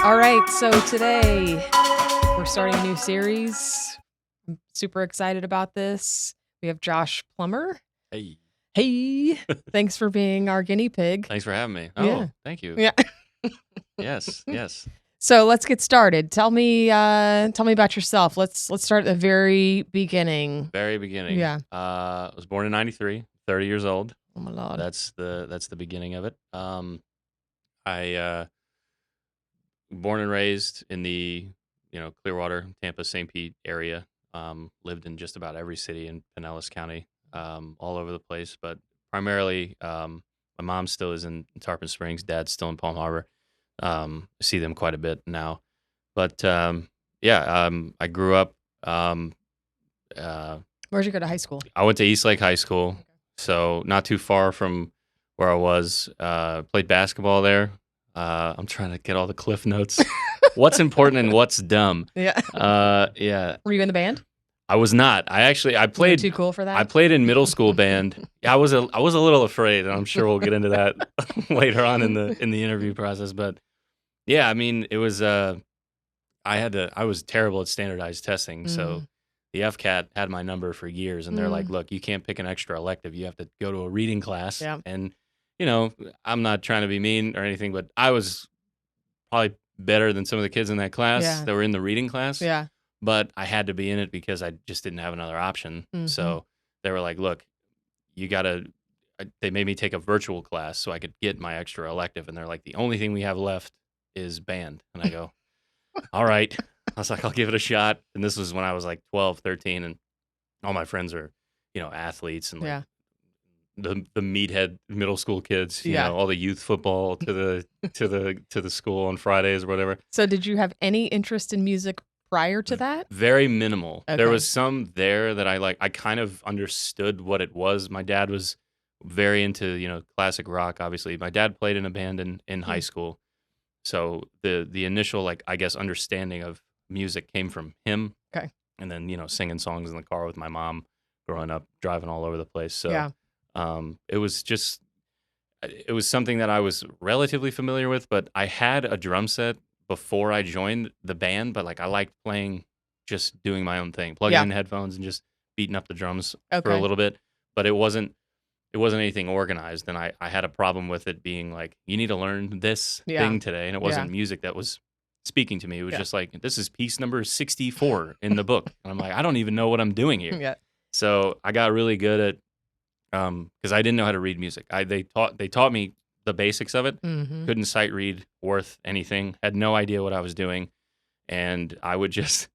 All right, so today we're starting a new series. I'm super excited about this. We have Josh Plummer. Hey. Hey, thanks for being our guinea pig. Thanks for having me. Yeah. Oh, thank you. Yeah. Yes. So let's get started. Tell me about yourself. Let's start at the very beginning. Very beginning. Yeah. I was born in 93, 30 years old. Oh my Lord. That's the beginning of it. I born and raised in the, Clearwater, Tampa, St. Pete area. Lived in just about every city in Pinellas County, all over the place, but primarily my mom still is in Tarpon Springs, dad's still in Palm Harbor. I see them quite a bit now. But I grew up. Where'd you go to high school? I went to East Lake High School, so not too far from where I was. Played basketball there. I'm trying to get all the cliff notes. What's important and what's dumb? Yeah. Yeah. Were you in the band? I was not. I played. Too cool for that? I played in middle school band. I was a little afraid, and I'm sure we'll get into that later on in the interview process. But yeah, I mean, it was. I was terrible at standardized testing, so the FCAT had my number for years, and they're like, "Look, you can't pick an extra elective. You have to go to a reading class." Yeah. And I'm not trying to be mean or anything, but I was probably better than some of the kids in that class that were in the reading class. Yeah. But I had to be in it because I just didn't have another option. So they were like, "Look, you gotta." They made me take a virtual class so I could get my extra elective, and they're like, "The only thing we have left is band." And I go, all right. I was like, I'll give it a shot. And this was when I was like 12, 13, and all my friends are, athletes and like the meathead middle school kids, you know, all the youth football to the school on Fridays or whatever. So did you have any interest in music prior to that? Very minimal. Okay. There was some there that I kind of understood what it was. My dad was very into, classic rock, obviously. My dad played in a band in high school. So the initial, I guess, understanding of music came from him. Okay. And then, singing songs in the car with my mom growing up, driving all over the place. So it was something that I was relatively familiar with, but I had a drum set before I joined the band, but I liked playing, just doing my own thing, plugging in headphones and just beating up the drums for a little bit. But it wasn't anything organized, and I had a problem with it being like, you need to learn this thing today, and it wasn't music that was speaking to me. It was just like, this is piece number 64 in the book, and I'm like, I don't even know what I'm doing here. Yeah. So I got really good at, because I didn't know how to read music. They taught me the basics of it. Couldn't sight read worth anything. Had no idea what I was doing, and I would just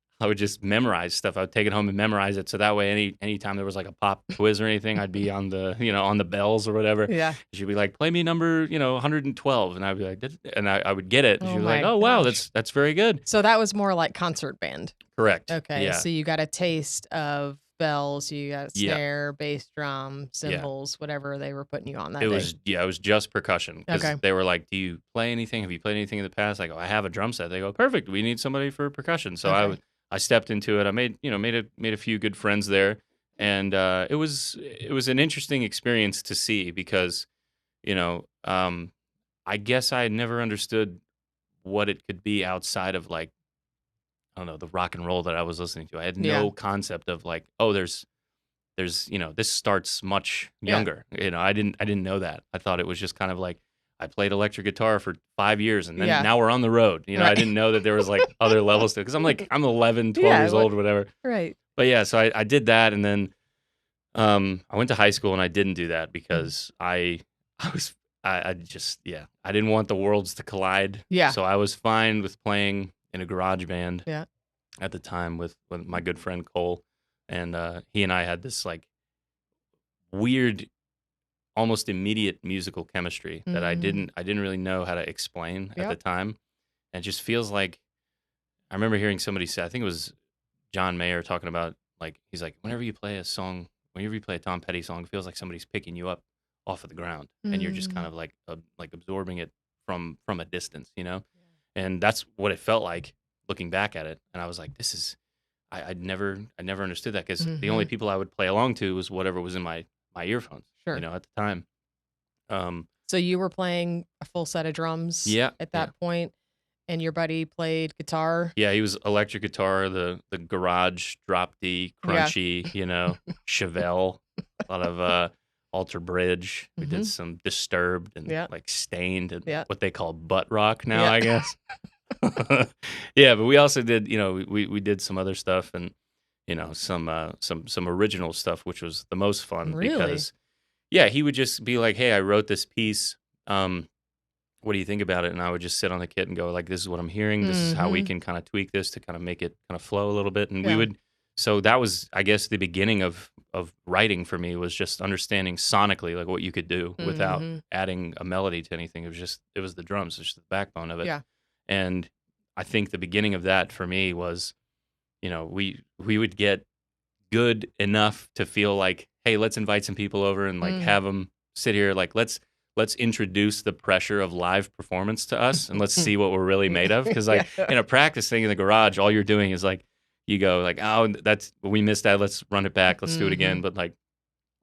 memorize stuff. I would take it home and memorize it. So that way, anytime there was a pop quiz or anything, I'd be on the, on the bells or whatever. Yeah. She'd be like, play me number, 112. And I'd be like, and I would get it. And she'd be like, my oh, wow, gosh. that's very good. So that was more like concert band. Correct. Okay. Yeah. So you got a taste of bells, you got snare, bass drum, cymbals, whatever they were putting you on that day. It was just percussion. Because they were like, do you play anything? Have you played anything in the past? I go, I have a drum set. They go, perfect. We need somebody for percussion. So I stepped into it. I made a few good friends there, and it was an interesting experience to see because, I guess I had never understood what it could be outside of I don't know, the rock and roll that I was listening to. I had no concept of there's this starts much younger. I didn't know that. I thought it was just kind of I played electric guitar for 5 years, and then now we're on the road. I didn't know that there was other levels to it, because I'm 11, 12 years old or whatever. Right. But yeah, so I did that, and then I went to high school, and I didn't do that because I didn't want the worlds to collide. Yeah. So I was fine with playing in a garage band at the time with my good friend Cole, and he and I had this weird, almost immediate musical chemistry that I didn't really know how to explain at the time. And it just feels like, I remember hearing somebody say, I think it was John Mayer, talking about he's like, whenever you play a Tom Petty song, it feels like somebody's picking you up off of the ground, and you're just kind of absorbing it from a distance, and that's what it felt like looking back at it. And I was like, this is, I never understood that, because the only people I would play along to was whatever was in my earphones, at the time. So you were playing a full set of drums at that point. And your buddy played guitar? Yeah, he was electric guitar, the garage drop D, crunchy, Chevelle, a lot of Alter Bridge. We did some Disturbed and like Stained and what they call butt rock now, I guess. Yeah, but we also did, we did some other stuff and some original stuff, which was the most fun because he would just be like, "Hey, I wrote this piece. What do you think about it?" And I would just sit on the kit and go like, "This is what I'm hearing. This is how we can kind of tweak this to kind of make it kind of flow a little bit." And we would, so that was, I guess, the beginning of writing for me, was just understanding sonically like what you could do without adding a melody to anything. It was the drums, it's just the backbone of it. Yeah. And I think the beginning of that for me was, we would get good enough to feel like, hey, let's invite some people over and like have them sit here, like let's introduce the pressure of live performance to us and let's see what we're really made of. Because like in a practice thing in the garage, all you're doing is like, you go like, oh, we missed that, let's run it back, let's do it again. But like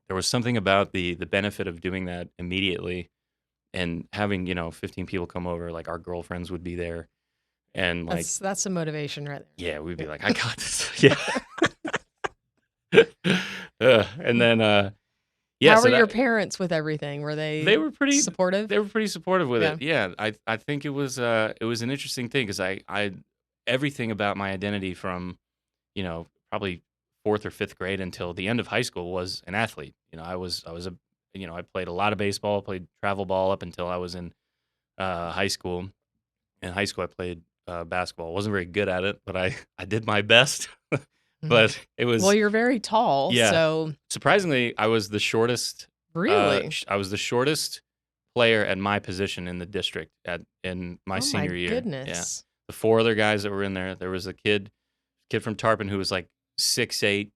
there was something about the benefit of doing that immediately and having 15 people come over, like our girlfriends would be there, and like that's the motivation right there. Yeah, we'd be like, I got this. And then how were your parents with everything? Were they were pretty supportive? They were pretty supportive with it. Yeah, I think it was an interesting thing because I everything about my identity from probably 4th or 5th grade until the end of high school was an athlete. I was I played a lot of baseball, played travel ball up until I was in high school. In high school, I played basketball. Wasn't very good at it, but I did my best. But it was... Well, you're very tall, so... Surprisingly, I was the shortest... Really? I was the shortest player at my position in the district in my senior year. Oh, my goodness. Yeah. The 4 other guys that were in there was a kid from Tarpon who was like 6'8",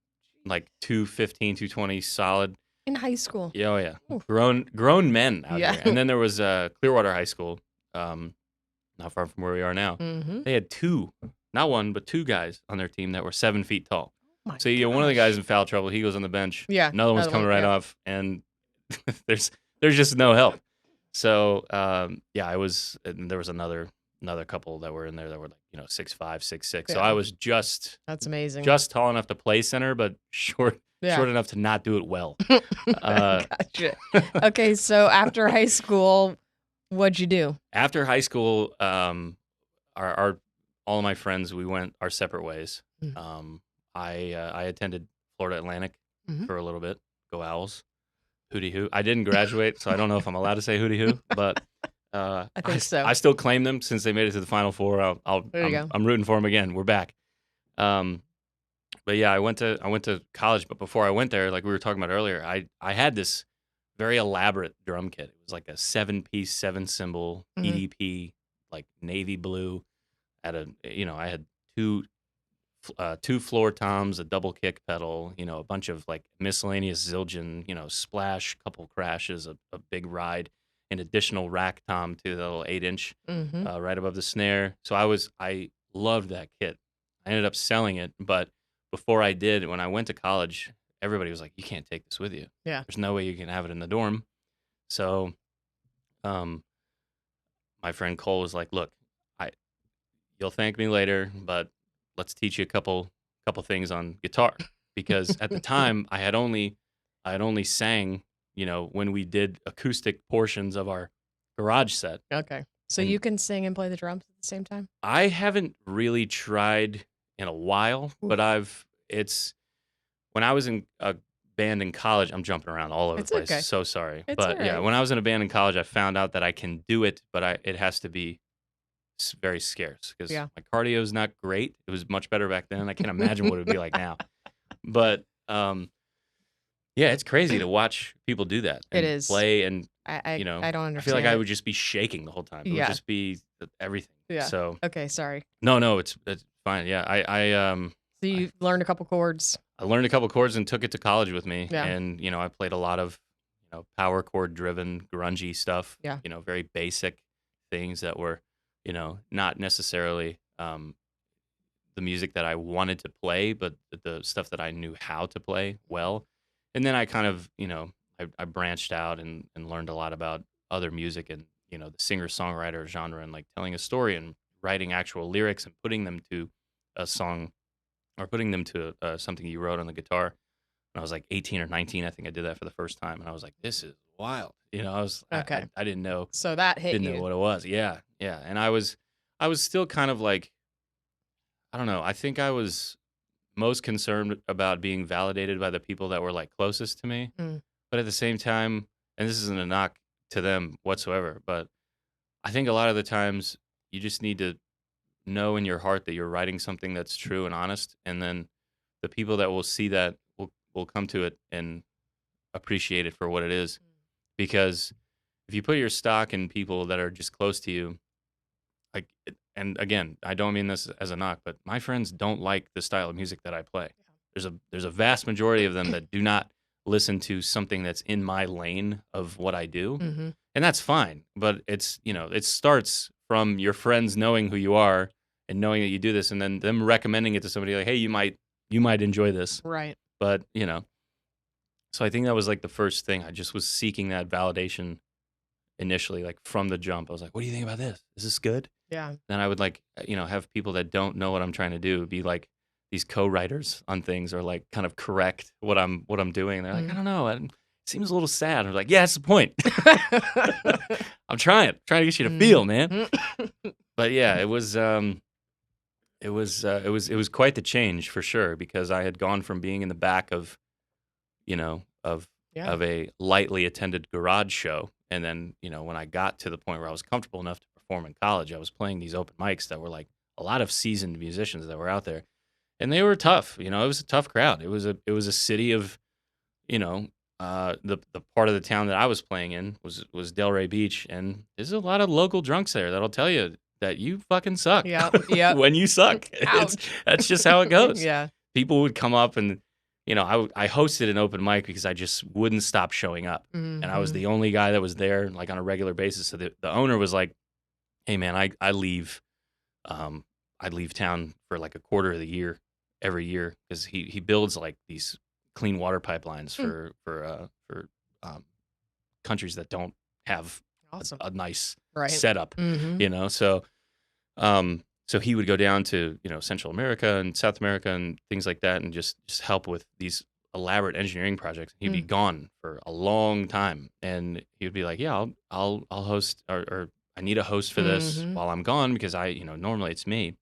like 215, 220, solid. In high school? Yeah, oh yeah. Grown men out there. And then there was Clearwater High School, not far from where we are now. They had 2, not 1, but 2 guys on their team that were 7 feet tall. Oh so you get one of the guys in foul trouble, he goes on the bench. Yeah. Another one's coming right off, and there's just no help. So I was, and there was another couple that were in there that were like 6'5", 6'6". Yeah. So I was that's amazing. Just tall enough to play center, but short enough to not do it well. Gotcha. Okay, so after high school, what'd you do? After high school, all of my friends, we went our separate ways. I attended Florida Atlantic for a little bit. Go Owls. Hootie hoo. I didn't graduate, so I don't know if I'm allowed to say hootie hoo, but I think so. I still claim them since they made it to the Final Four. I'm rooting for them again. We're back. But yeah, I went to college, but before I went there, like we were talking about earlier, I had this very elaborate drum kit. It was like a 7-piece, 7-cymbal EDP, like navy blue. I had two floor toms, a double kick pedal, a bunch of like miscellaneous Zildjian, splash, couple crashes, a big ride, an additional rack tom to the little 8-inch right above the snare. So I loved that kit. I ended up selling it, but before I did, when I went to college, everybody was like, "You can't take this with you. Yeah, there's no way you can have it in the dorm." So, my friend Cole was like, "Look, you'll thank me later, but let's teach you a couple things on guitar," because at the time I had only sang, when we did acoustic portions of our garage set. Okay. So you can sing and play the drums at the same time? I haven't really tried in a while, but when I was in a band in college, I'm jumping around all over the place. Okay. So sorry. But yeah, when I was in a band in college, I found out that I can do it, but it has to be very scarce because my cardio is not great. It was much better back then. I can't imagine what it would be like now. But it's crazy to watch people do that. And it is play and I don't understand. I feel like I would just be shaking the whole time. It would just be everything. Yeah. So okay, sorry. No, it's fine. Yeah, So you learned a couple chords. I learned a couple chords and took it to college with me. Yeah. And I played a lot of power chord driven grungy stuff. Yeah. Very basic things that were not necessarily the music that I wanted to play, but the stuff that I knew how to play well. And then I kind of I branched out and learned a lot about other music and the singer-songwriter genre and like telling a story and writing actual lyrics and putting them to a song or putting them to something you wrote on the guitar. When I was like 18 or 19, I think I did that for the first time, and I was like, "This is wild." Okay. I didn't know So that hit didn't you. know what it was. Yeah, yeah, and I was still kind of like, I don't know. I think I was most concerned about being validated by the people that were like closest to me, Mm. but at the same time, and this isn't a knock to them whatsoever, but I think a lot of the times you just need to know in your heart that you're writing something that's true and honest, and then the people that will see that will come to it and appreciate it for what it is. Because if you put your stock in people that are just close to you, like, and again, I don't mean this as a knock, but my friends don't like the style of music that I play. There's a vast majority of them that do not listen to something that's in my lane of what I do, Mm-hmm. and that's fine. But it's, it starts from your friends knowing who you are and knowing that you do this, and then them recommending it to somebody like, hey, you might enjoy this, Right. but so I think that was like the first thing. I just was seeking that validation initially, like from the jump. I was like, what do you think about this? Is this good? Yeah. Then I would like, have people that don't know what I'm trying to do be like these co-writers on things, or like kind of correct what I'm doing. And they're like, I don't know, it seems a little sad. I'm like, yeah, that's the point. I'm trying to get you to feel, man. But yeah, it was quite the change for sure, because I had gone from being in the back of a lightly attended garage show, and then when I got to the point where I was comfortable enough to perform in college, I was playing these open mics that were like a lot of seasoned musicians that were out there, and they were tough. It was a tough crowd. It was a city of, the part of the town that I was playing in was Delray Beach, and there's a lot of local drunks there that'll tell you that you fucking suck. Yeah. When you suck. That's just how it goes. Yeah. People would come up and, I hosted an open mic because I just wouldn't stop showing up. Mm-hmm. And I was the only guy that was there like on a regular basis. So the owner was like, hey man, I leave town for like a quarter of the year every year, because he builds like these clean water pipelines for countries that don't have a nice setup, so he would go down to Central America and South America and things like that, and just help with these elaborate engineering projects. He'd be gone for a long time, and he would be like, yeah, I'll host, or I need a host for this while I'm gone, because I normally it's me.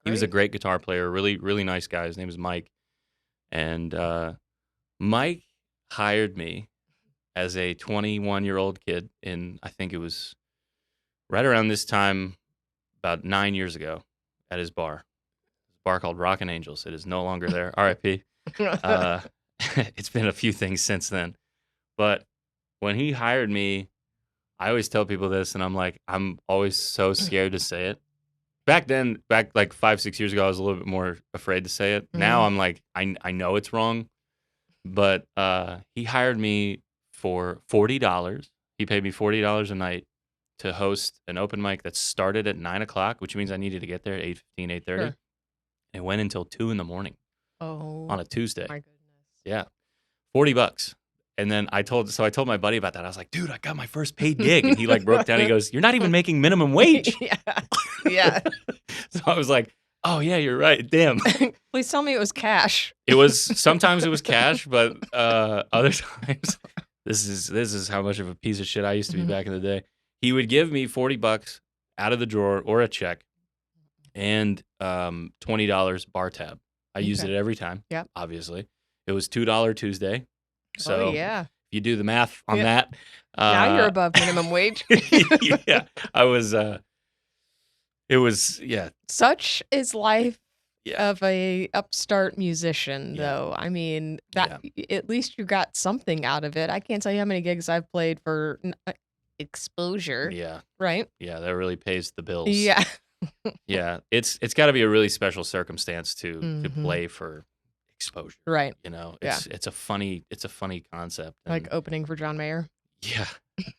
He was a great guitar player, really, really nice guy. His name was Mike. And Mike hired me as a 21-year-old kid I think it was right around this time, about 9 years ago, at his bar. His bar called Rockin' Angels. It is no longer there. R.I.P. It's been a few things since then. But when he hired me, I always tell people this, and I'm always so scared to say it. Back like 5-6 years ago, I was a little bit more afraid to say it. Now I'm like, I know it's wrong, but he hired me for $40. He paid me $40 a night to host an open mic that started at 9:00, which means I needed to get there at 8:15, 8:30. Sure. It went until 2 a.m. on a Tuesday. My goodness. Yeah, $40. And then I told my buddy about that. I was like, dude, I got my first paid gig. And he like broke down. He goes, you're not even making minimum wage. Yeah. So I was like, oh yeah, you're right. Damn. Please tell me it was cash. Sometimes it was cash, but other times, this is how much of a piece of shit I used to be back in the day. He would give me $40 out of the drawer, or a check, and $20 bar tab. I used it every time. Yep. Obviously. It was $2 Tuesday. So if you do the math on that. Now you're above minimum wage. Yeah. I was, it was, yeah. Such is life of a upstart musician, though. I mean, that at least you got something out of it. I can't tell you how many gigs I've played for exposure. Yeah. Right? Yeah, that really pays the bills. Yeah. Yeah. It's got to be a really special circumstance to play for exposure. Right. It's a funny concept. Like opening for John Mayer. Yeah.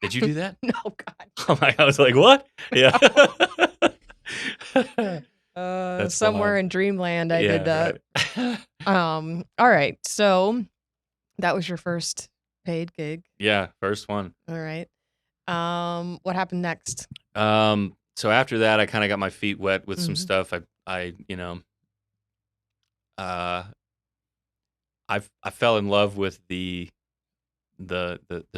Did you do that? No, God. Oh my, I was like, what? Yeah. Somewhere in Dreamland I did that. Right. All right. So that was your first paid gig. Yeah, first one. All right. What happened next? so after that, I kind of got my feet wet with some Mhm. stuff. I you know, uh, I fell in love with the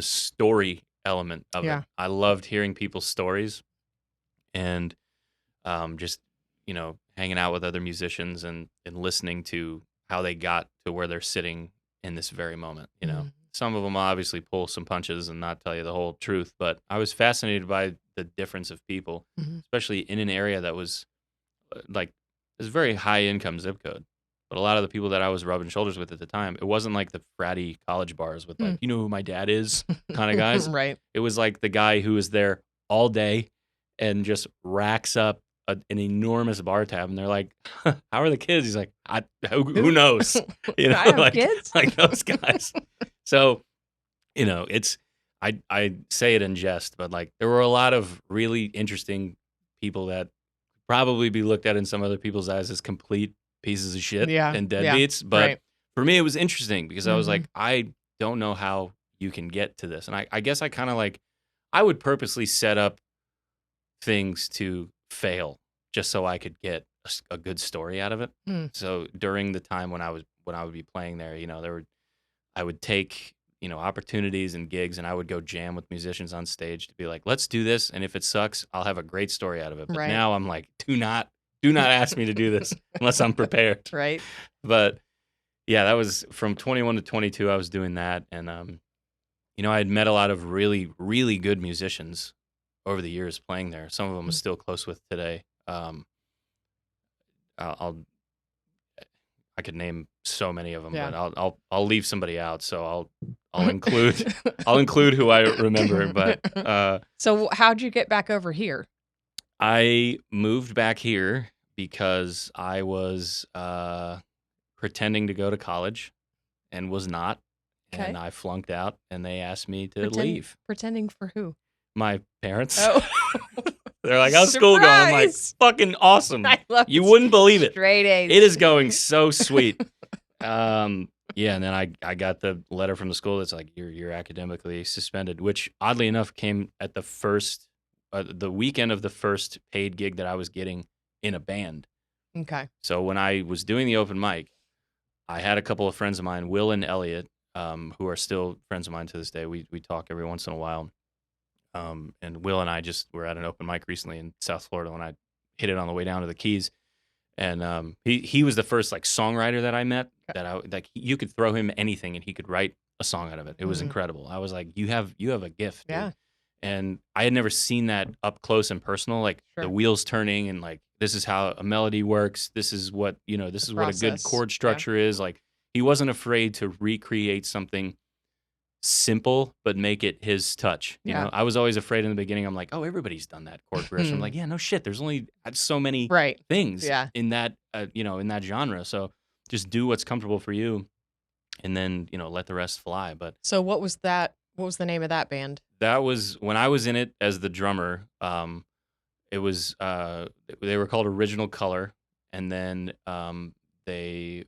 story element of it. Yeah. I loved hearing people's stories and just hanging out with other musicians and listening to how they got to where they're sitting in this very moment. Mhm. Some of them obviously pull some punches and not tell you the whole truth, but I was fascinated by the difference of people, Mhm. especially in an area that was like it was a very high income zip code. But a lot of the people that I was rubbing shoulders with at the time, it wasn't like the fratty college bars with like, Mm. you know who my dad is kind of guys. Right. It was like the guy who is there all day and just racks up an enormous bar tab. And they're like, how are the kids? He's like, who knows? I have like, kids? like those guys. So, it's, I say it in jest, but like there were a lot of really interesting people that probably be looked at in some other people's eyes as complete pieces of shit Yeah. and Yeah. deadbeats. But Right. for me, it was interesting because I was Mhm. like, I don't know how you can get to this. And I guess I kind of like, I would purposely set up things to fail just so I could get a good story out of it. Mm. So during the time when I would be playing there, I would take, opportunities and gigs and I would go jam with musicians on stage to be like, let's do this. And if it sucks, I'll have a great story out of it. But Right. now I'm like, do not ask me to do this unless I'm prepared. Right. But yeah, that was from 21 to 22. I was doing that. And, I had met a lot of really, really good musicians over the years playing there. Some of them I'm Mm. still close with today. I'll I could name so many of them, Yeah. but I'll leave somebody out. So I'll include who I remember. But So how'd you get back over here? I moved back here because I was pretending to go to college and was not, and Okay. I flunked out, and they asked me to leave. Pretending for who? My parents. Oh. They're like, "How's school going?" I'm like, Surprise! "Fucking awesome! I love You wouldn't believe it. straight A's. It is going so sweet." Yeah, and then I got the letter from the school that's like you're academically suspended, which oddly enough came at the weekend of the first paid gig that I was getting in a band. Okay. So when I was doing the open mic, I had a couple of friends of mine, Will and Elliot, who are still friends of mine to this day. We talk every once in a while. And Will and I just were at an open mic recently in South Florida when I hit it on the way down to the Keys. And he was the first like songwriter that I met that you could throw him anything and he could write a song out of it. It was incredible. I was like, you have a gift, dude. Yeah. And I had never seen that up close and personal, like the wheels turning and like this is how a melody works. This is what this is what a good chord structure is. Like he wasn't afraid to recreate something simple but make it his touch. I was always afraid in the beginning. I'm like, oh, everybody's done that chord progression. I'm like, yeah, no shit. There's only so many things in that in that genre. So just do what's comfortable for you, and then let the rest fly. But so what was that? What was the name of that band? that was when I was in it as the drummer. It was they were called Original Color, and then they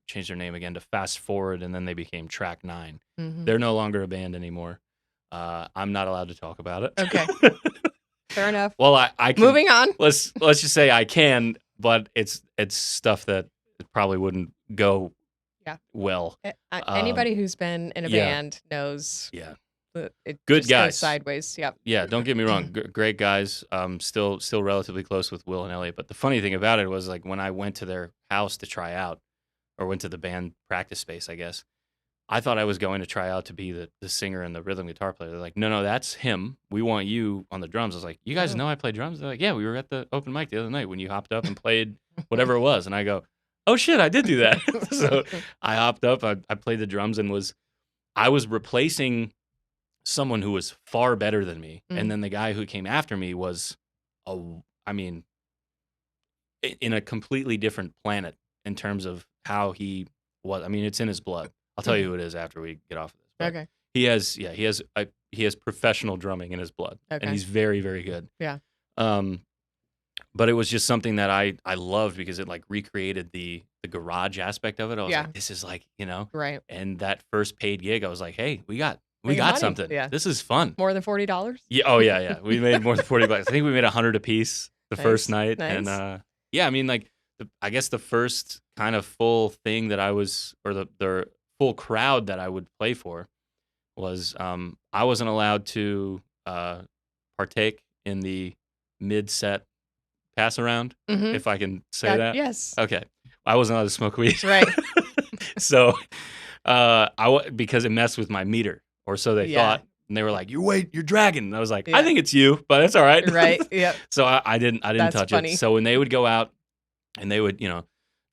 changed their name again to Fast Forward, and then they became Track 9. Mm-hmm. They're no longer a band anymore. I'm not allowed to talk about it. Okay. Fair enough. Well, I can, moving on. Let's just say I can, but it's stuff that probably wouldn't go well. Anybody who's been in a band knows. Yeah. It good just guys. Goes sideways. Yep. Yeah. Don't get me wrong. Great guys. Still relatively close with Will and Elliot. But the funny thing about it was like when I went to their house to try out, or went to the band practice space, I guess. I thought I was going to try out to be the singer and the rhythm guitar player. They're like, no, that's him. We want you on the drums. I was like, you guys know I play drums? They're like, yeah, we were at the open mic the other night when you hopped up and played whatever it was. And I go, oh shit, I did do that. So I hopped up, I played the drums and I was replacing someone who was far better than me. And then the guy who came after me was, in a completely different planet in terms of how he was. I mean, it's in his blood. I'll tell you who it is after we get off of this. But okay. He has professional drumming in his blood, and he's very, very good. Yeah. But it was just something that I loved because it like recreated the garage aspect of it. I was like, this is like, right. And that first paid gig, I was like, hey, we got We got money. something. Yeah. This is fun. More than $40? Yeah. Oh yeah. We made more than $40. I think we made 100 a piece the first night, Nice. and yeah, I mean, like, I guess the first kind of full thing that I was, or the full crowd that I would play for was, I wasn't allowed to partake in the mid-set pass around, if I can say that. Yes. Okay. I wasn't allowed to smoke weed. Right. So, because it messed with my meter, or so they thought, and they were like, "You're dragging." And I was like, "I think it's you, but it's all right." Right. Yep. So I didn't That's touch funny. it. So when they would go out and they would,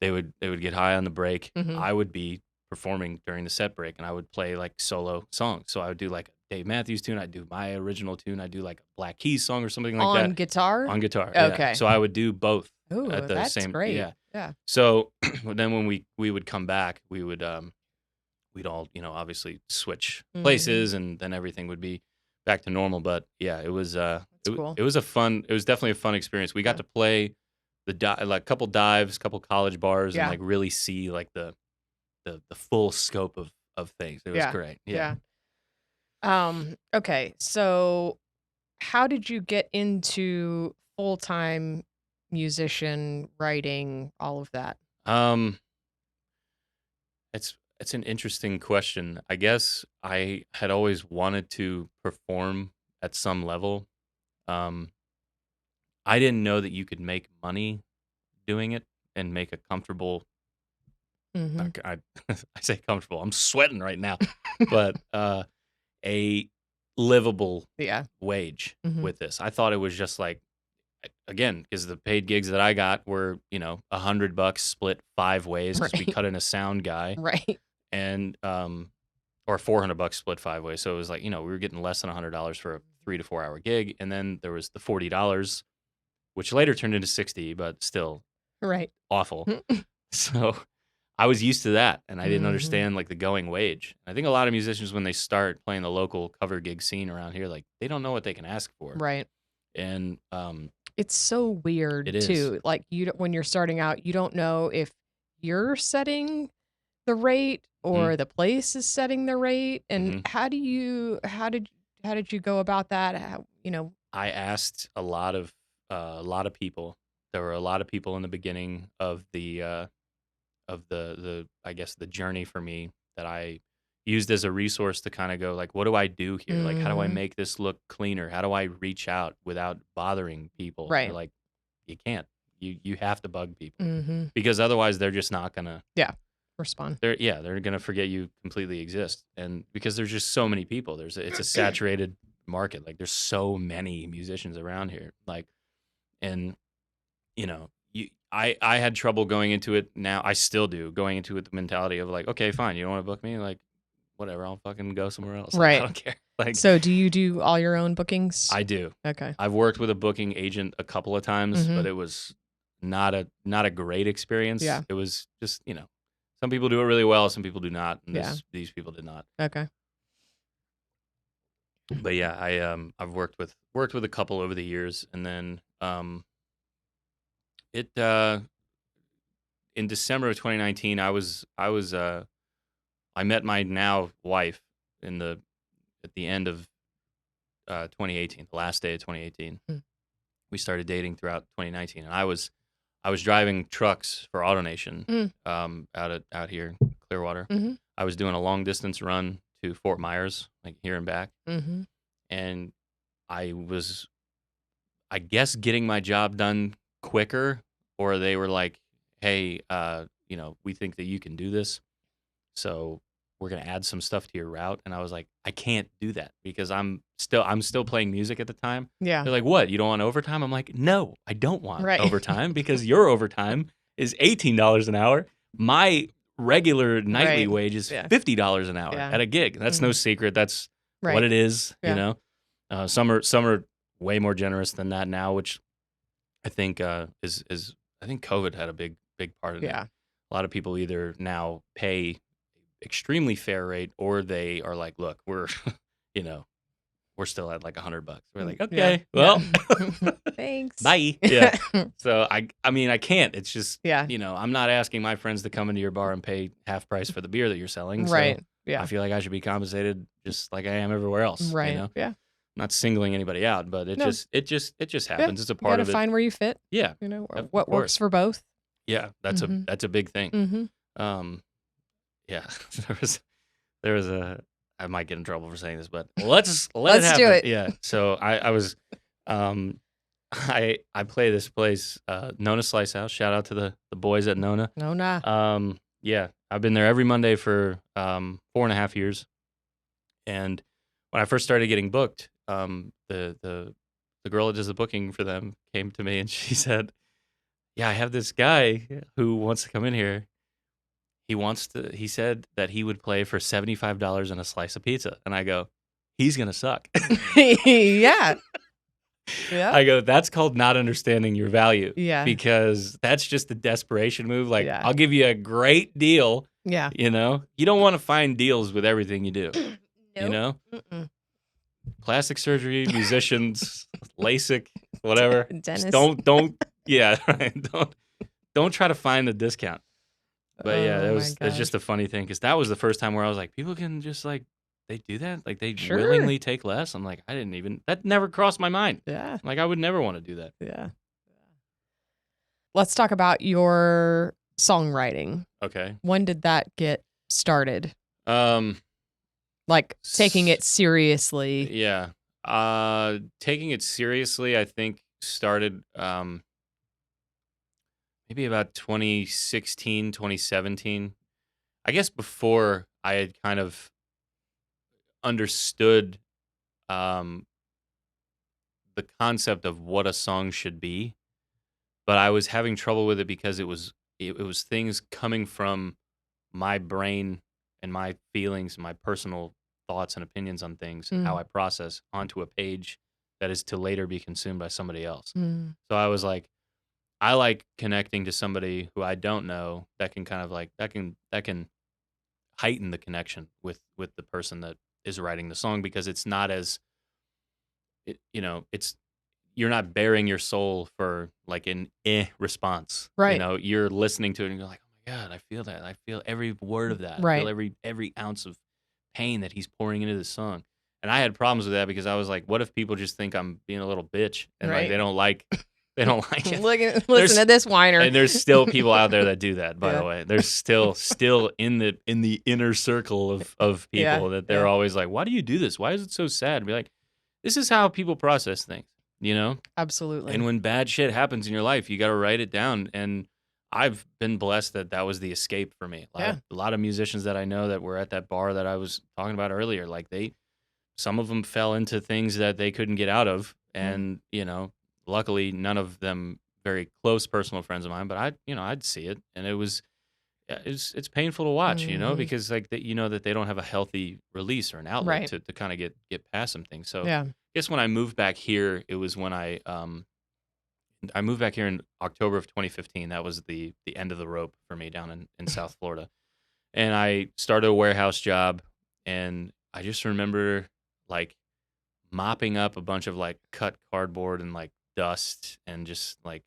they would get high on the break, I would be performing during the set break, and I would play like solo songs. So I would do like a Dave Matthews tune, I'd do my original tune, I'd do like a Black Keys song or something like that. On guitar? On guitar. Okay. Yeah. So I would do both. Ooh, at the that's same. great. Yeah. So then when we would come back, we would we'd all obviously switch places, and then everything would be back to normal. But yeah, it was cool. It was definitely a fun experience. We got to play like a couple dives, couple college bars, and like really see like the full scope of things. It was great. Yeah. Okay, so how did you get into full-time musician, writing, all of that? It's an interesting question. I guess I had always wanted to perform at some level. I didn't know that you could make money doing it and make a comfortable. I say comfortable. I'm sweating right now, but a livable wage with this. I thought it was just like, again, because the paid gigs that I got were $100 split 5 ways, because we cut in a sound guy, right, and or $400 split 5 ways. So it was like, we were getting less than $100 for a 3 to 4 hour gig, and then there was the $40, which later turned into $60, but still awful. So I was used to that, and I didn't understand like the going wage. I think a lot of musicians, when they start playing the local cover gig scene around here, like, they don't know what they can ask for. Right. And it's so weird too. Like, when you're starting out, you don't know if you're setting the rate or the place is setting the rate. And how did you go about that? I asked a lot of people. There were a lot of people in the beginning of the I guess the journey for me, that I used as a resource to kind of go like, what do I do here? Like, how do I make this look cleaner? How do I reach out without bothering people? Right. They're like, you can't. You have to bug people, because otherwise they're just not gonna respond. They're gonna forget you completely exist. And because there's just so many people, it's a saturated market. Like, there's so many musicians around here. Like, and I had trouble going into it. Now I still do, going into it the mentality of like, okay, fine, you don't want to book me, like, whatever, I'll fucking go somewhere else. Right. Like, I don't care. Like, so do you do all your own bookings? I do. Okay. I've worked with a booking agent a couple of times, but it was not a great experience. Yeah. It was just, some people do it really well, some people do not, and these people did not. Okay. But yeah, I've worked with a couple over the years, and then in December of 2019, I met my now wife at the end of 2018, the last day of 2018. We started dating throughout 2019, and I was driving trucks for AutoNation out here in Clearwater. I was doing a long distance run to Fort Myers, like here and back, and I was, I guess, getting my job done quicker, or they were like, hey, we think that you can do this, so we're going to add some stuff to your route. And I was like, I can't do that, because I'm still playing music at the time. Yeah. They're like, what, you don't want overtime? I'm like, no, I don't want overtime, because your overtime is $18 an hour. My regular nightly wage is $50 an hour at a gig. That's no secret. That's what it is. Some are way more generous than that now, which I think is I think COVID had a big part of it. A lot of people either now pay extremely fair rate, or they are like, look, we're we're still at like $100. We're like, okay, well, thanks, bye. Yeah. So I mean, I can't. It's just I'm not asking my friends to come into your bar and pay half price for the beer that you're selling. So right. I feel like I should be compensated just like I am everywhere else. Right. You know? Yeah. I'm not singling anybody out, but it just happens. It's a part of it. You got to find where you fit. Yeah. You know, what works for both. Yeah. That's a big thing. Mm-hmm. Yeah. there was I might get in trouble for saying this, but let's it happen. Do it. Yeah. So I was I play this place, Nona Slice House. Shout out to the boys at Nona. Nona. Yeah, I've been there every Monday for 4.5 years. And when I first started getting booked, the girl that does the booking for them came to me and she said, "Yeah, I have this guy who wants to come in here. He said that he would play for $75 and a slice of pizza." And I go, "He's gonna suck." Yeah. Yeah. I go, "That's called not understanding your value." Yeah. Because that's just a desperation move. Like, I'll give you a great deal. Yeah. You know, you don't want to find deals with everything you do. Nope. You know, plastic surgery, musicians, LASIK, whatever. Dentist. Don't. Yeah. Right. Don't try to find the discount. But yeah, it's just a funny thing because that was the first time where I was like, people can just like, they do that? Like they willingly take less? I'm like, that never crossed my mind. Yeah. Like I would never want to do that. Yeah. Let's talk about your songwriting. Okay. When did that get started? Like taking it seriously. Yeah. Taking it seriously, I think started maybe about 2016, 2017. I guess before I had kind of understood the concept of what a song should be, but I was having trouble with it because it was things coming from my brain and my feelings, my personal thoughts and opinions on things, and how I process onto a page that is to later be consumed by somebody else. So I was like, I like connecting to somebody who I don't know that can kind of like that can heighten the connection with the person that is writing the song, because it's not as it's you're not bearing your soul for like an response. Right. You know, you're listening to it and you're like, oh my God, I feel that. I feel every word of that. Right. I feel every ounce of pain that he's pouring into the song. And I had problems with that because I was like, what if people just think I'm being a little bitch and like they don't like it. Listen to this whiner. And there's still people out there that do that, by the way. There's still in the inner circle of people that they're always like, why do you do this? Why is it so sad? And be like, this is how people process things, you know? Absolutely. And when bad shit happens in your life, you got to write it down. And I've been blessed that was the escape for me. A lot of musicians that I know that were at that bar that I was talking about earlier, like some of them fell into things that they couldn't get out of. And, luckily none of them very close personal friends of mine, but I'd see it. And it's painful to watch, because like that, that they don't have a healthy release or an outlet to kind of get past some things. So I guess when I moved back here, it was when I moved back here in October of 2015. That was the end of the rope for me down in South Florida. And I started a warehouse job, and I just remember like mopping up a bunch of like cut cardboard and like dust, and just like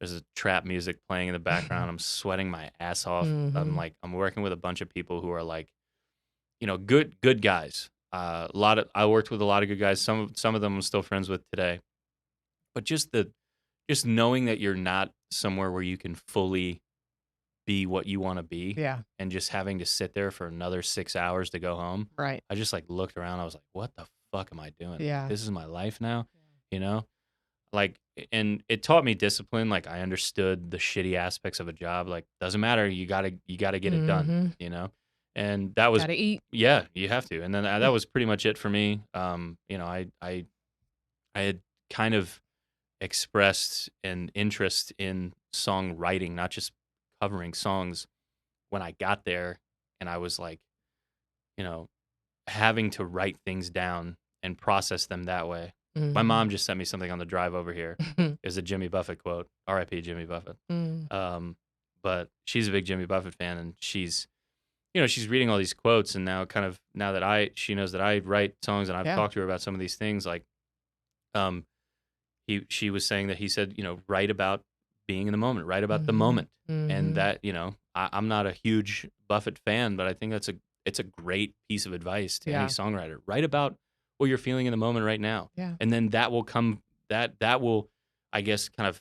there's a trap music playing in the background. I'm sweating my ass off. I'm working with a bunch of people who are like, good guys. I worked with a lot of good guys. Some of them I'm still friends with today. But just knowing that you're not somewhere where you can fully be what you want to be, and just having to sit there for another 6 hours to go home. Right. I just like looked around. I was like, what the fuck am I doing? Yeah. This is my life now, Like, and it taught me discipline. Like, I understood the shitty aspects of a job. Like, doesn't matter. You gotta get it done, And that was, gotta eat. Yeah, you have to. And then that was pretty much it for me. I had kind of expressed an interest in songwriting, not just covering songs, when I got there, and I was like, having to write things down and process them that way. My mom just sent me something on the drive over here. It was a Jimmy Buffett quote, R.I.P. Jimmy Buffett. But she's a big Jimmy Buffett fan, and she's reading all these quotes, and now that she knows that I write songs, and I've talked to her about some of these things, like, she was saying that he said, write about being in the moment, write about the moment. And that, I'm not a huge Buffett fan, but I think it's a great piece of advice to any songwriter. Write about what you're feeling in the moment right now. Yeah. And then that will come, that will, I guess, kind of,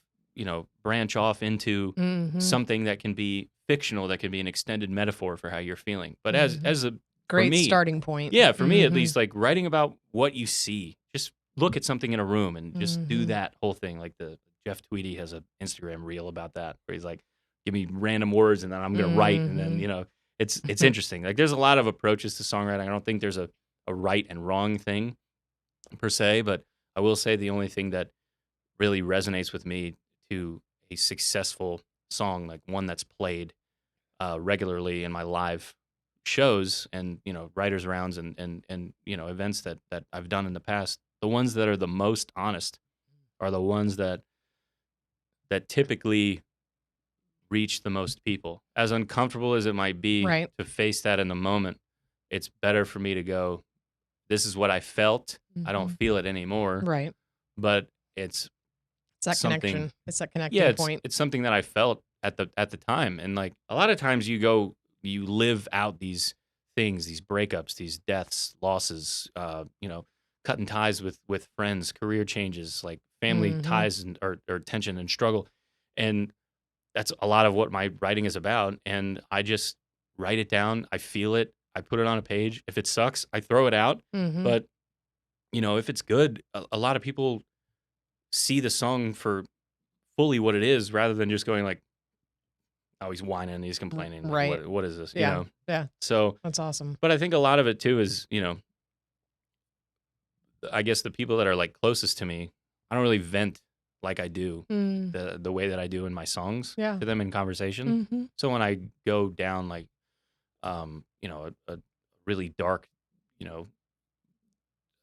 branch off into something that can be fictional, that can be an extended metaphor for how you're feeling. But as a great me, starting point. Yeah, for me at least, like writing about what you see. Just look at something in a room and just do that whole thing. Like the Jeff Tweedy has an Instagram reel about that, where he's like, give me random words and then I'm gonna write, and then it's interesting. Like there's a lot of approaches to songwriting. I don't think there's a right and wrong thing per se, but I will say the only thing that really resonates with me to a successful song, like one that's played regularly in my live shows and writers rounds and events that I've done in the past, the ones that are the most honest are the ones that typically reach the most people. As uncomfortable as it might be to face that in the moment, it's better for me to go, this is what I felt. I don't feel it anymore. Right. But it's that something, connection. It's that connecting point. It's something that I felt at the time. And like a lot of times you live out these things, these breakups, these deaths, losses, cutting ties with friends, career changes, like family ties or tension and struggle. And that's a lot of what my writing is about. And I just write it down. I feel it. I put it on a page. If it sucks, I throw it out. But, if it's good, a lot of people see the song for fully what it is rather than just going like, oh, he's whining, he's complaining. Like, right. What is this? Yeah. Yeah. So that's awesome. But I think a lot of it too is, I guess the people that are like closest to me, I don't really vent like I do the way that I do in my songs to them in conversation. So when I go down like, a really dark,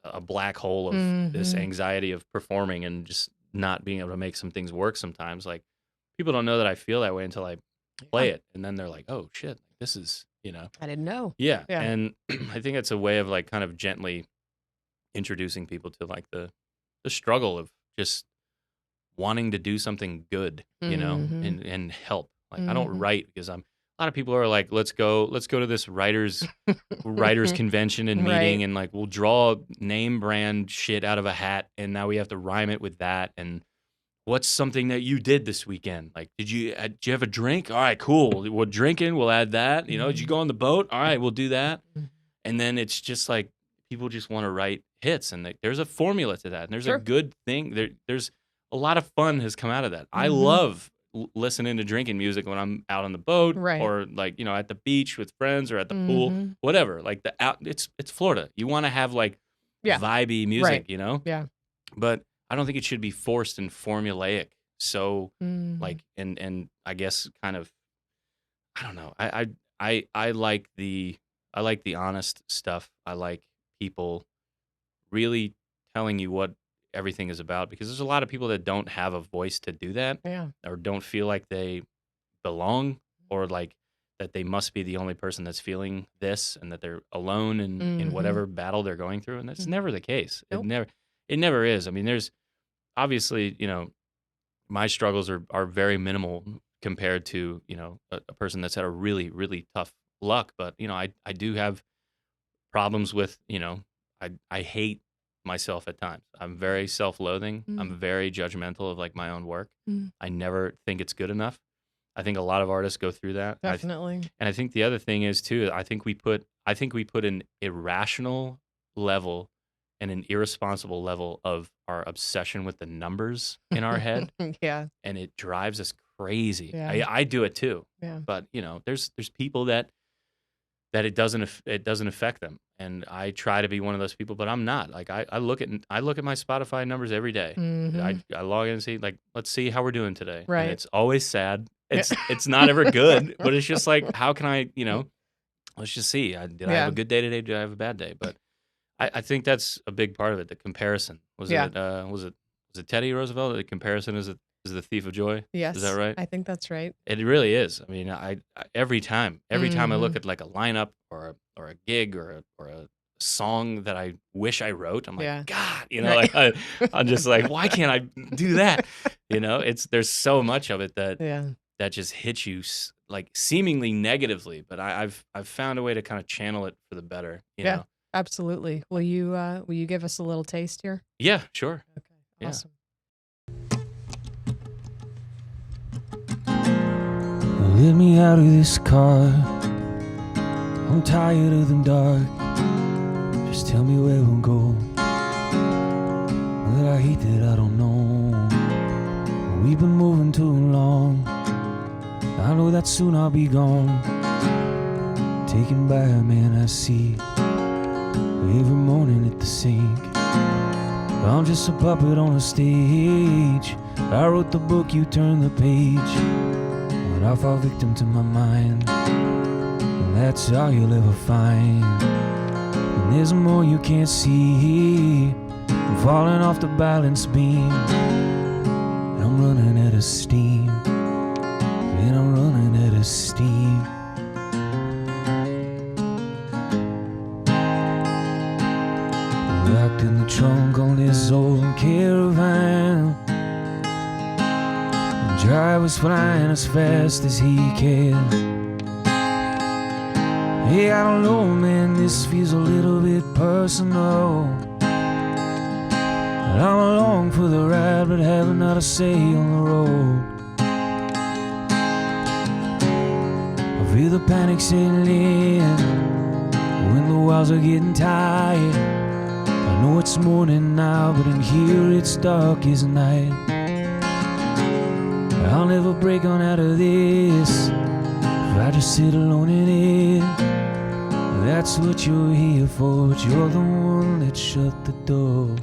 a black hole of this anxiety of performing and just not being able to make some things work sometimes, like people don't know that I feel that way until I play it. And then they're like, oh shit, this is, I didn't know. Yeah. And I think it's a way of like kind of gently introducing people to like the struggle of just wanting to do something good, and help. Like I don't write because a lot of people are like, let's go to this writers convention and meeting, and like we'll draw name brand shit out of a hat, and now we have to rhyme it with that. And what's something that you did this weekend? Like, did you have a drink? All right, cool. We're drinking. We'll add that. Did you go on the boat? All right, we'll do that. And then it's just like people just want to write hits, and there's a formula to that, and there's a good thing. There's a lot of fun has come out of that. I love listening to drinking music when I'm out on the boat, or like at the beach with friends, or at the pool, whatever. Like it's Florida. You want to have like vibey music, Yeah. But I don't think it should be forced and formulaic. So like, and I guess kind of, I don't know. I like the honest stuff. I like people really telling you what everything is about, because there's a lot of people that don't have a voice to do that, or don't feel like they belong, or like that they must be the only person that's feeling this, and that they're alone in whatever battle they're going through. And that's never the case. Nope. It never is. I mean, there's obviously, my struggles are very minimal compared to, a person that's had a really, really tough luck. But, I do have problems with, I hate myself at times. I'm very self-loathing. I'm very judgmental of like my own work. I never think it's good enough. I think a lot of artists go through that. Definitely. And I think the other thing is too, I think we put an irrational level and an irresponsible level of our obsession with the numbers in our head. Yeah. And it drives us crazy. Yeah. I do it too. Yeah. But there's people that it doesn't affect them. And I try to be one of those people, but I'm not. Like I look at my Spotify numbers every day. I log in and see, like, let's see how we're doing today. Right. And it's always sad. It's not ever good, but it's just like, how can I, let's just see. Did I have a good day today? Did I have a bad day? But I think that's a big part of it. The comparison. Was it Teddy Roosevelt? The comparison is the thief of joy. Yes. Is that right? I think that's right. It really is. I mean, I every time I look at like a lineup or a gig or a song that I wish I wrote, I'm like, God, like I'm just like, why can't I do that? There's so much of it that just hits you like seemingly negatively, but I've found a way to kind of channel it for the better. You know? Absolutely. Will you give us a little taste here? Yeah, sure. Okay, awesome. Let me out of this car. I'm tired of the dark. Just tell me where we'll go. But I hate that I don't know. We've been moving too long. I know that soon I'll be gone. Taken by a man I see every morning at the sink. I'm just a puppet on a stage. I wrote the book, you turn the page. But I fall victim to my mind, and that's all you'll ever find. And there's more you can't see. I'm falling off the balance beam, and I'm running out of steam. And I'm running out of steam. Locked in the trunk on this old caravan. The driver's flying as fast as he can. Hey, I don't know, man, this feels a little bit personal. I'm along for the ride, but having not a say on the road. I feel the panic setting in when the walls are getting tired. I know it's morning now, but in here it's dark as night. I'll never break on out of this if I just sit alone in it. That's what you're here for, but you're the one that shut the door.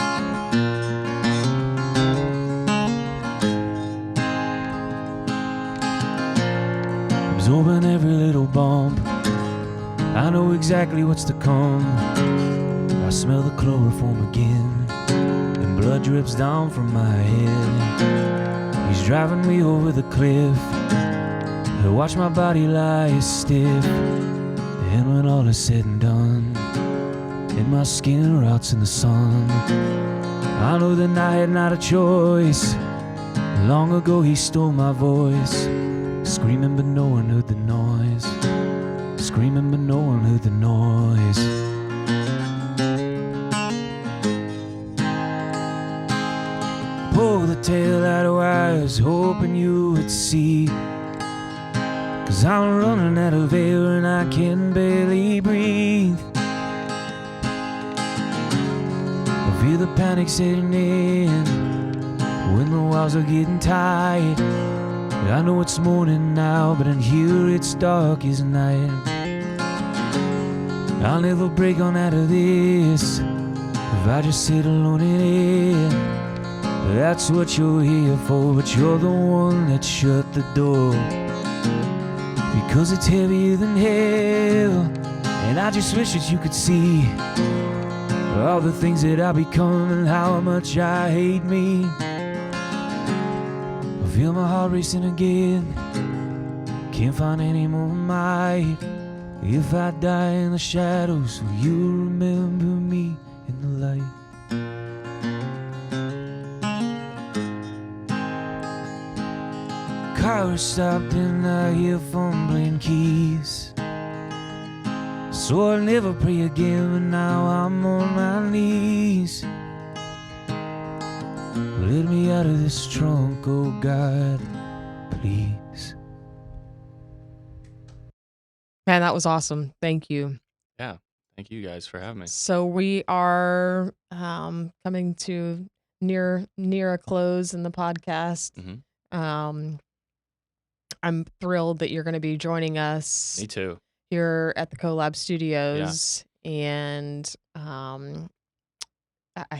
Absorbing every little bump, I know exactly what's to come. I smell the chloroform again, and blood drips down from my head. He's driving me over the cliff. I watch my body lie stiff, and when all is said and done, and my skin rots in the sun, I know that I had not a choice. Long ago he stole my voice, screaming but no one heard the noise. Screaming but no one heard the noise. Pull the tail out of wires, hoping you would see. 'Cause I'm running out of air and I can barely breathe. I feel the panic setting in when the walls are getting tight. I know it's morning now, but in here it's dark as night. I'll never break on out of this if I just sit alone in it. That's what you're here for, but you're the one that shut the door. Because it's heavier than hell, and I just wish that you could see all the things that I become and how much I hate me. I feel my heart racing again, can't find any more might. If I die in the shadows, will you remember me in the light? Car stopped and I hear fumbling keys. So I'll never pray again, but now I'm on my knees. Let me out of this trunk, oh God, please. Man, that was awesome. Thank you. Yeah. Thank you guys for having me. So we are coming to near a close in the podcast. Mm-hmm. I'm thrilled that you're going to be joining us. Me too. Here at the Collab Studios, and I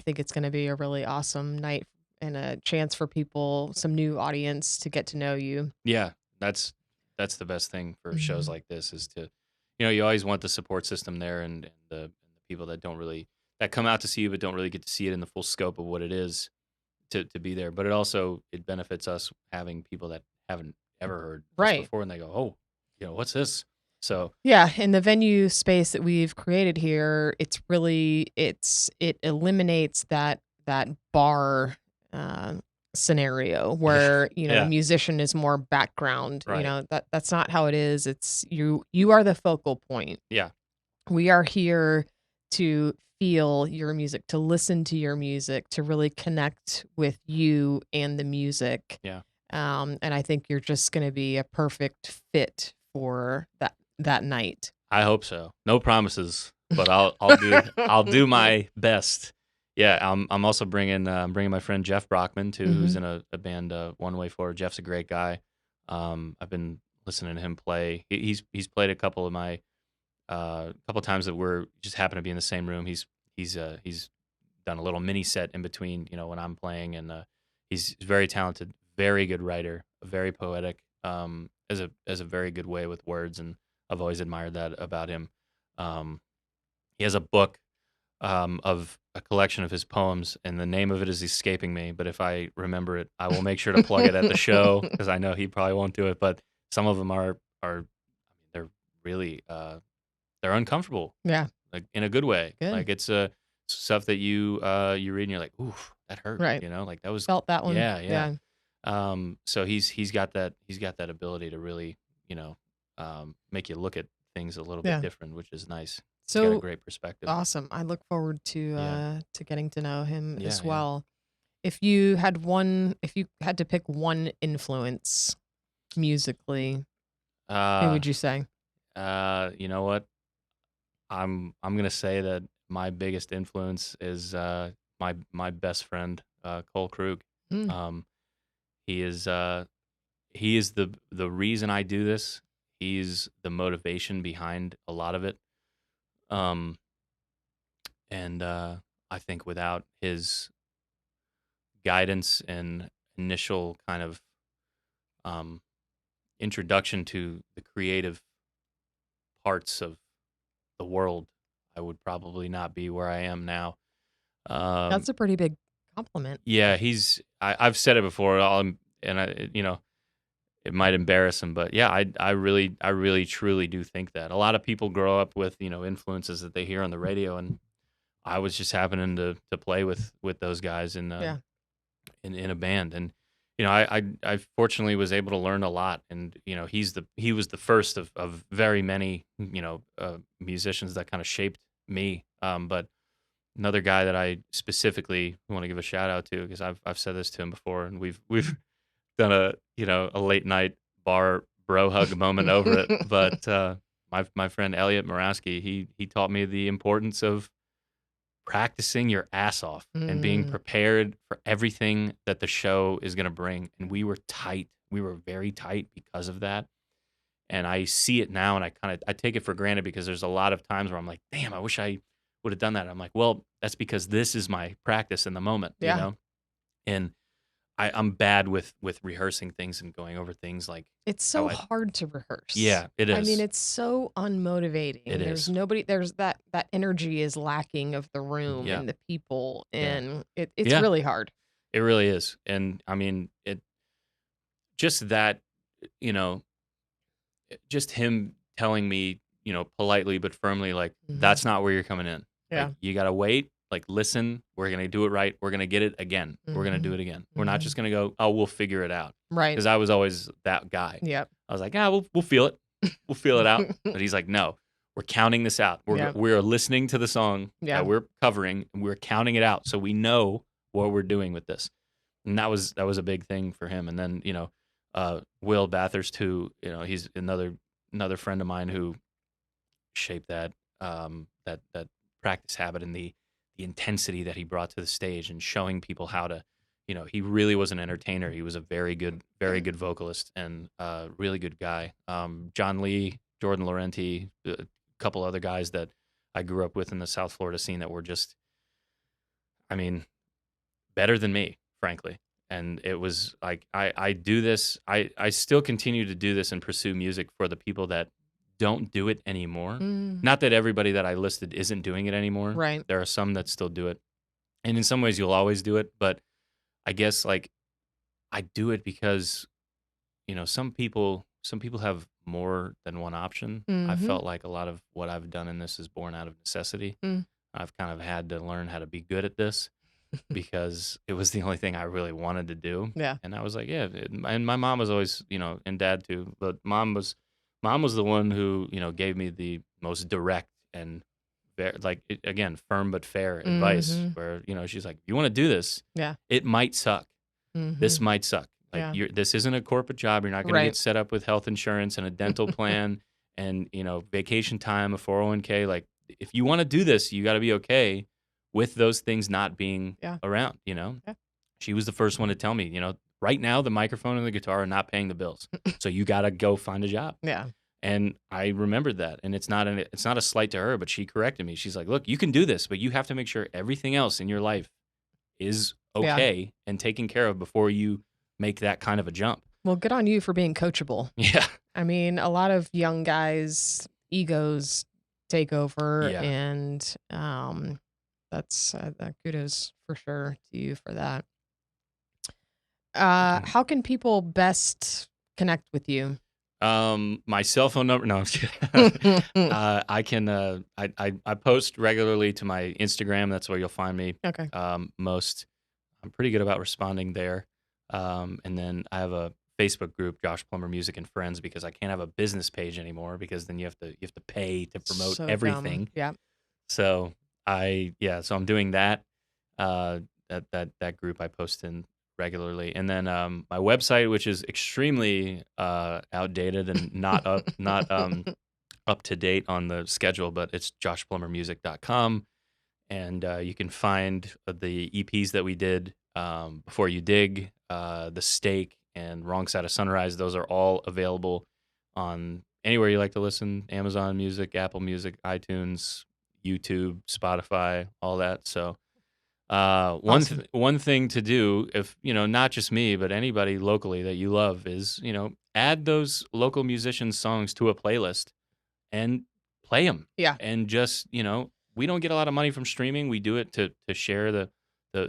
think it's going to be a really awesome night and a chance for people, some new audience, to get to know you. Yeah, that's the best thing for shows like this is to, you always want the support system there and the people that that come out to see you but don't really get to see it in the full scope of what it is to be there. But it benefits us having people that haven't ever heard this before, and they go, oh, what's this? So yeah, in the venue space that we've created here, it's really it eliminates that bar scenario where, Yeah. musician is more background. Right. That's not how it is. It's you are the focal point. Yeah. We are here to feel your music, to listen to your music, to really connect with you and the music. Yeah. And I think you're just going to be a perfect fit for that night. I hope so. No promises, but I'll do my best. Yeah, I'm also bringing my friend Jeff Brockman too, who's in a band One Way Forward. Jeff's a great guy. I've been listening to him play. He's played a couple of my couple times that we're just happen to be in the same room. He's done a little mini set in between, when I'm playing, and he's very talented, very good writer, very poetic, as a very good way with words, and I've always admired that about him. He has a book of a collection of his poems, and the name of it is escaping me, but if I remember it, I will make sure to plug it at the show, because I know he probably won't do it. But some of them are they're really they're uncomfortable. Yeah. Like in a good way. Good. Like it's stuff that you read and you're like, oof, that hurt. Right. Like that was Felt that one. Yeah. So he's got that ability to really, make you look at things a little bit different, which is nice. He's got a great perspective. Awesome. I look forward to getting to know him as well. If you had to pick one influence musically, who would you say? You know what? I'm gonna say that my biggest influence is my best friend Cole Krug. He is the reason I do this. He's the motivation behind a lot of it. And I think without his guidance and initial kind of introduction to the creative parts of the world, I would probably not be where I am now. That's a pretty big compliment. Yeah, I've said it before, it might embarrass him, but yeah, I really truly do think that. A lot of people grow up with, influences that they hear on the radio, and I was just happening to play with those guys in a band, and I fortunately was able to learn a lot, and he was the first of very many musicians that kind of shaped me. But another guy that I specifically want to give a shout out to, because I've said this to him before, and we've done a late night bar bro hug moment over it. But my friend Elliot Moraski, he taught me the importance of practicing your ass off and being prepared for everything that the show is going to bring. And we were tight. We were very tight because of that. And I see it now, and I take it for granted, because there's a lot of times where I'm like, damn, I wish I would have done that. I'm like, well, that's because this is my practice in the moment, And I'm bad with rehearsing things and going over things like. It's so hard to rehearse. Yeah, it is. I mean, it's so unmotivating. There's nobody. There's that energy is lacking of the room and the people, and it's really hard. It really is, and I mean it. Just that, just him telling me, politely but firmly, like, that's not where you're coming in. Yeah, like, you gotta wait. Like, listen, we're going to do it right. We're going to get it again. We're going to do it again. We're not just going to go, oh, we'll figure it out. Right. Because I was always that guy. Yep. I was like, we'll feel it. We'll feel it out. But he's like, no, we're counting this out. We're listening to the song that we're covering, and we're counting it out, so we know what we're doing with this. And that was a big thing for him. And then, Will Bathurst, who, he's another friend of mine who shaped that that practice habit and the intensity that he brought to the stage, and showing people how to, he really was an entertainer. He was a very good vocalist, and really good guy. John Lee, Jordan Laurenti, a couple other guys that I grew up with in the South Florida scene that were just, I mean, better than me, frankly. And it was like, I do this, I still continue to do this and pursue music for the people that don't do it anymore. Not that everybody that I listed isn't doing it anymore. Right. There are some that still do it. And in some ways you'll always do it. But I guess, like, I do it because, some people have more than one option. I felt like a lot of what I've done in this is born out of necessity. I've kind of had to learn how to be good at this. because it was the only thing I really wanted to do. Yeah. And I was like, yeah. And my mom was always, and dad too, but mom was the one who, gave me the most direct and again, firm but fair advice where, she's like, you want to do this? Yeah. It might suck. This might suck. Like this isn't a corporate job. You're not going to get set up with health insurance and a dental plan and, vacation time, a 401k. Like if you want to do this, you got to be okay with those things not being around, Yeah. She was the first one to tell me, right now the microphone and the guitar are not paying the bills. So you got to go find a job. Yeah. And I remembered that. And it's not a slight to her, but she corrected me. She's like, look, you can do this, but you have to make sure everything else in your life is okay and taken care of before you make that kind of a jump. Well, good on you for being coachable. Yeah. I mean, a lot of young guys' egos take over, and that's kudos for sure to you for that. How can people best connect with you? My cell phone number. No, I'm just kidding. I can. I post regularly to my Instagram. That's where you'll find me. Okay. I'm pretty good about responding there. And then I have a Facebook group, Josh Plummer Music and Friends, because I can't have a business page anymore because then you have to pay to promote everything. Yeah. So so I'm doing that. That group I post in regularly, and then my website, which is extremely outdated and not up to date on the schedule, but it's joshplummermusic.com, and you can find the EPs that we did, Before You Dig, The Stake, and Wrong Side of Sunrise. Those are all available on anywhere you like to listen: Amazon Music, Apple Music, iTunes, YouTube, Spotify, all that. So Awesome. one thing to do, if not just me but anybody locally that you love, is add those local musicians' songs to a playlist and play them. Yeah. And just we don't get a lot of money from streaming. We do it to share the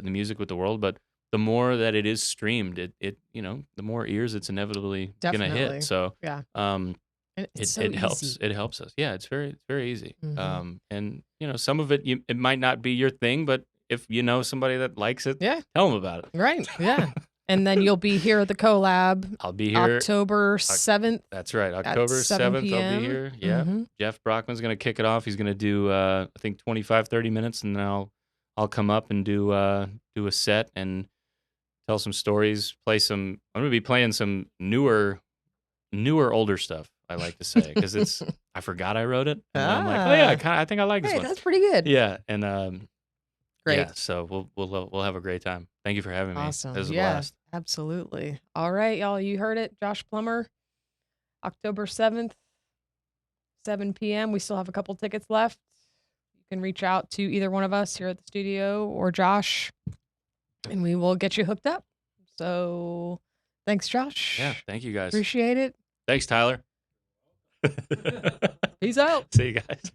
music with the world, but the more that it is streamed, it the more ears it's inevitably gonna hit. So and it helps. easy. It helps us. Yeah, it's very easy. And some of it it might not be your thing, but if you know somebody that likes it, tell them about it. Right. Yeah. And then you'll be here at the collab. I'll be here October 7th. That's right. October 7th, I'll be here. Yeah. Jeff Brockman's going to kick it off. He's going to do, I think, 25, 30 minutes, and then I'll come up and do a set and tell some stories, I'm going to be playing some newer, older stuff, I like to say, because I forgot I wrote it. And I'm like, oh, yeah, I think I like this one. That's pretty good. Yeah. And, great. Yeah, so we'll have a great time. Thank you for having me. Awesome. This was a blast. Absolutely. All right, y'all. You heard it. Josh Plummer, October 7th, 7 p.m. We still have a couple tickets left. You can reach out to either one of us here at the studio or Josh, and we will get you hooked up. So thanks, Josh. Yeah, thank you guys. Appreciate it. Thanks, Tyler. Peace out. See you guys.